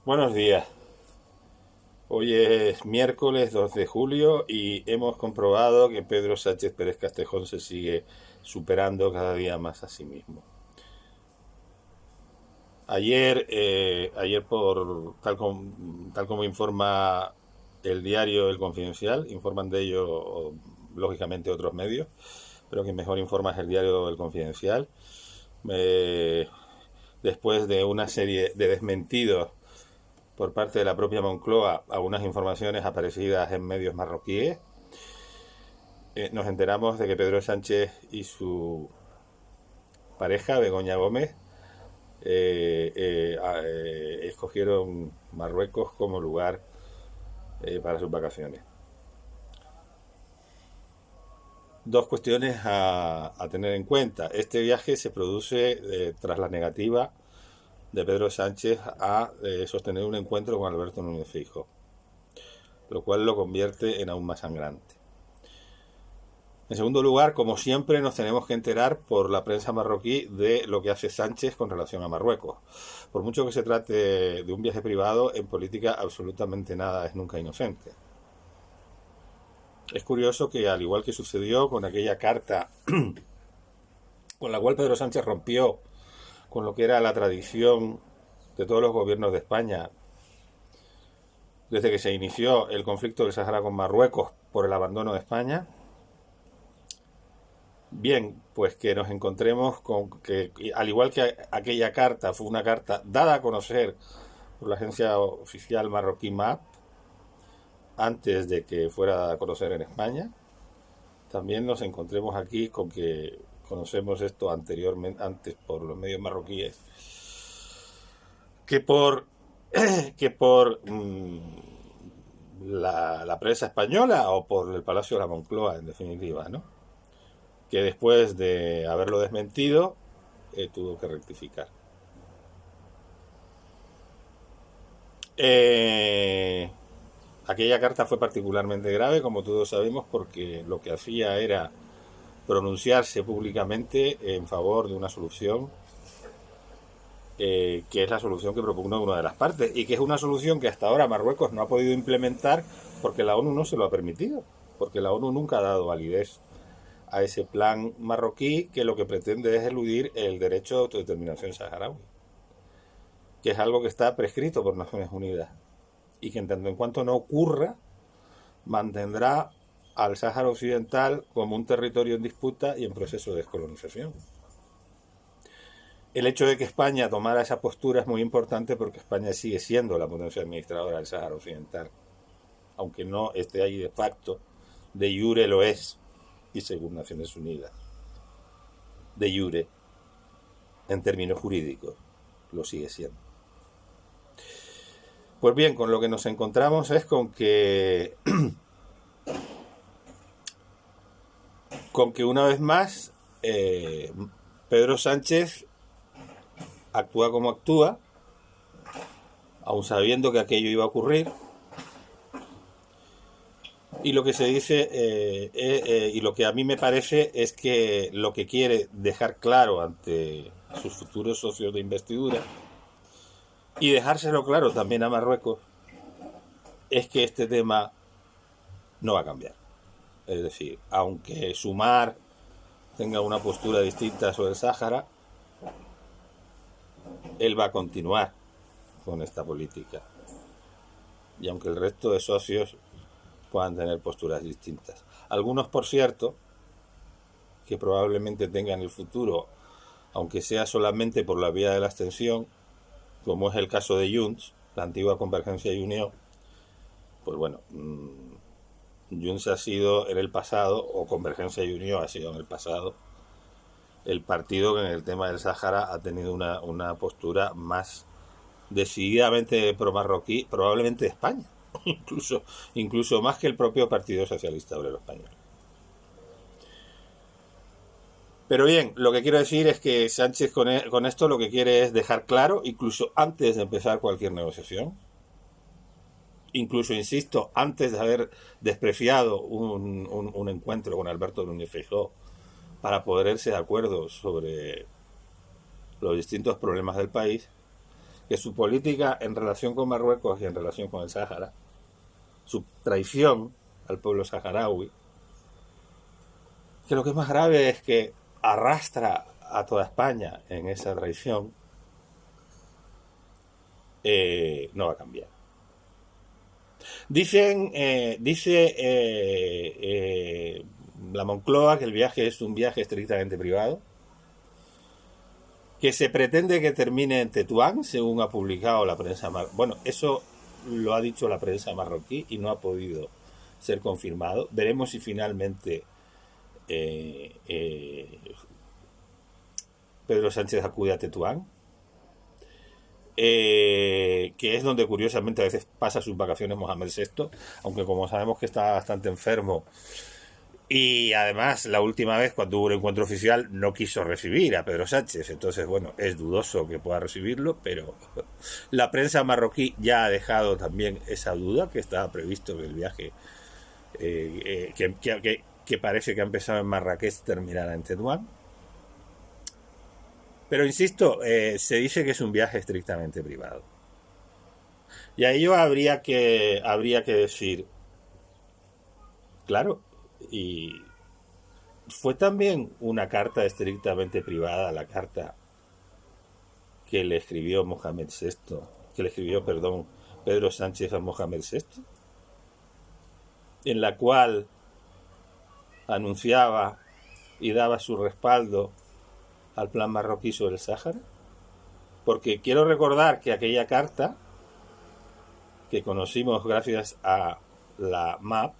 Buenos días. Hoy es miércoles 2 de julio y hemos comprobado que Pedro Sánchez Pérez Castejón se sigue superando cada día más a sí mismo. Ayer tal como informa el diario El Confidencial, informan de ello lógicamente otros medios, pero quien mejor informa es el diario El Confidencial. Eh, Después de una serie de desmentidos por parte de la propia Moncloa algunas informaciones aparecidas en medios marroquíes, nos enteramos de que Pedro Sánchez y su pareja, Begoña Gómez, escogieron Marruecos como lugar para sus vacaciones. Dos cuestiones a tener en cuenta. Este viaje se produce tras la negativa de Pedro Sánchez a sostener un encuentro con Alberto Núñez Feijóo, lo cual lo convierte en aún más sangrante. En segundo lugar, como siempre, nos tenemos que enterar por la prensa marroquí de lo que hace Sánchez con relación a Marruecos. Por mucho que se trate de un viaje privado, en política absolutamente nada es nunca inocente. Es curioso que, al igual que sucedió con aquella carta con la cual Pedro Sánchez rompió con lo que era la tradición de todos los gobiernos de España, desde que se inició el conflicto del Sahara con Marruecos por el abandono de España, bien, pues que nos encontremos con que, al igual que aquella carta fue una carta dada a conocer por la agencia oficial marroquí MAP, antes de que fuera dada a conocer en España, también nos encontremos aquí con que conocemos esto anteriormente, antes por los medios marroquíes, que por, que por la prensa española o por el Palacio de la Moncloa, en definitiva, ¿no? Que después de haberlo desmentido, tuvo que rectificar. Eh, Aquella carta fue particularmente grave, como todos sabemos, porque lo que hacía era pronunciarse públicamente en favor de una solución que es la solución que propugna una de las partes y que es una solución que hasta ahora Marruecos no ha podido implementar porque la ONU no se lo ha permitido, porque la ONU nunca ha dado validez a ese plan marroquí que lo que pretende es eludir el derecho de autodeterminación saharaui, que es algo que está prescrito por Naciones Unidas y que en tanto en cuanto no ocurra mantendrá al Sáhara Occidental como un territorio en disputa y en proceso de descolonización. El hecho de que España tomara esa postura es muy importante porque España sigue siendo la potencia administradora del Sáhara Occidental, aunque no esté ahí de facto, de jure lo es, y según Naciones Unidas, de jure, en términos jurídicos, lo sigue siendo. Pues bien, con lo que nos encontramos es con que una vez más Pedro Sánchez actúa como actúa, aun sabiendo que aquello iba a ocurrir, y lo que se dice y lo que a mí me parece es que lo que quiere dejar claro ante sus futuros socios de investidura y dejárselo claro también a Marruecos es que este tema no va a cambiar. Es decir, aunque Sumar tenga una postura distinta sobre el Sáhara, él va a continuar con esta política. Y aunque el resto de socios puedan tener posturas distintas. Algunos, por cierto, que probablemente tengan en el futuro, aunque sea solamente por la vía de la abstención, como es el caso de Junts, la antigua Convergencia y Unión, pues bueno, Junts ha sido en el pasado, o Convergencia y Unión ha sido en el pasado, el partido que en el tema del Sáhara ha tenido una postura más decididamente pro-marroquí, probablemente de España, incluso más que el propio Partido Socialista Obrero Español. Pero bien, lo que quiero decir es que Sánchez con esto lo que quiere es dejar claro, incluso antes de empezar cualquier negociación, incluso, insisto, antes de haber despreciado un encuentro con Alberto Núñez Feijóo para ponerse de acuerdo sobre los distintos problemas del país, que su política en relación con Marruecos y en relación con el Sáhara, su traición al pueblo saharaui, que lo que es más grave es que arrastra a toda España en esa traición, no va a cambiar. Dice la Moncloa que el viaje es un viaje estrictamente privado, que se pretende que termine en Tetuán, según ha publicado la prensa marroquí. Bueno, eso lo ha dicho la prensa marroquí y no ha podido ser confirmado. Veremos si finalmente Pedro Sánchez acude a Tetuán, que es donde curiosamente a veces pasa sus vacaciones Mohamed VI, aunque como sabemos que está bastante enfermo. Y además, la última vez, cuando hubo un encuentro oficial, no quiso recibir a Pedro Sánchez. Entonces, bueno, es dudoso que pueda recibirlo, pero la prensa marroquí ya ha dejado también esa duda, que estaba previsto que el viaje, que parece que ha empezado en Marrakech, terminará en Tetuán. Pero insisto, se dice que es un viaje estrictamente privado. Y a ello habría que decir, claro, y fue también una carta estrictamente privada, la carta que le escribió Pedro Sánchez a Mohamed VI, en la cual anunciaba y daba su respaldo al plan marroquí sobre el Sáhara. Porque quiero recordar que aquella carta, que conocimos gracias a la MAP,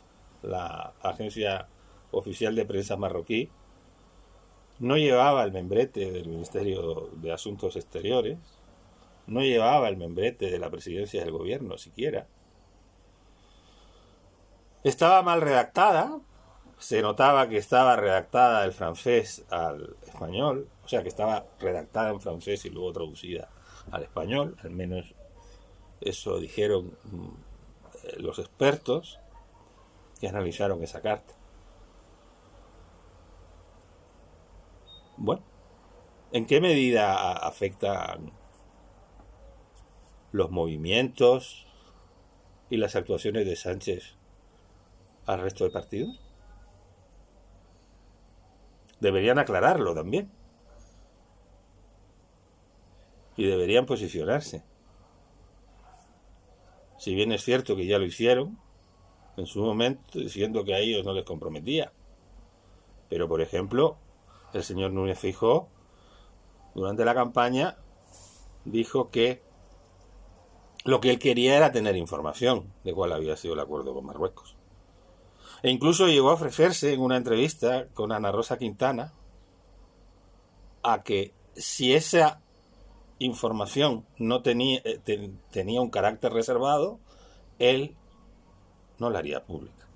la agencia oficial de prensa marroquí, no llevaba el membrete del Ministerio de Asuntos Exteriores, no llevaba el membrete de la presidencia del gobierno siquiera. Estaba mal redactada, se notaba que estaba redactada del francés al español, o sea que estaba redactada en francés y luego traducida al español, al menos eso dijeron los expertos que analizaron esa carta. Bueno, ¿en qué medida afectan los movimientos y las actuaciones de Sánchez al resto de partidos? Deberían aclararlo también. Y deberían posicionarse. Si bien es cierto que ya lo hicieron en su momento, diciendo que a ellos no les comprometía. Pero, por ejemplo, el señor Núñez Feijóo, durante la campaña, dijo que lo que él quería era tener información de cuál había sido el acuerdo con Marruecos. E incluso llegó a ofrecerse en una entrevista con Ana Rosa Quintana a que si esa información no tenía un carácter reservado, él no la haría pública.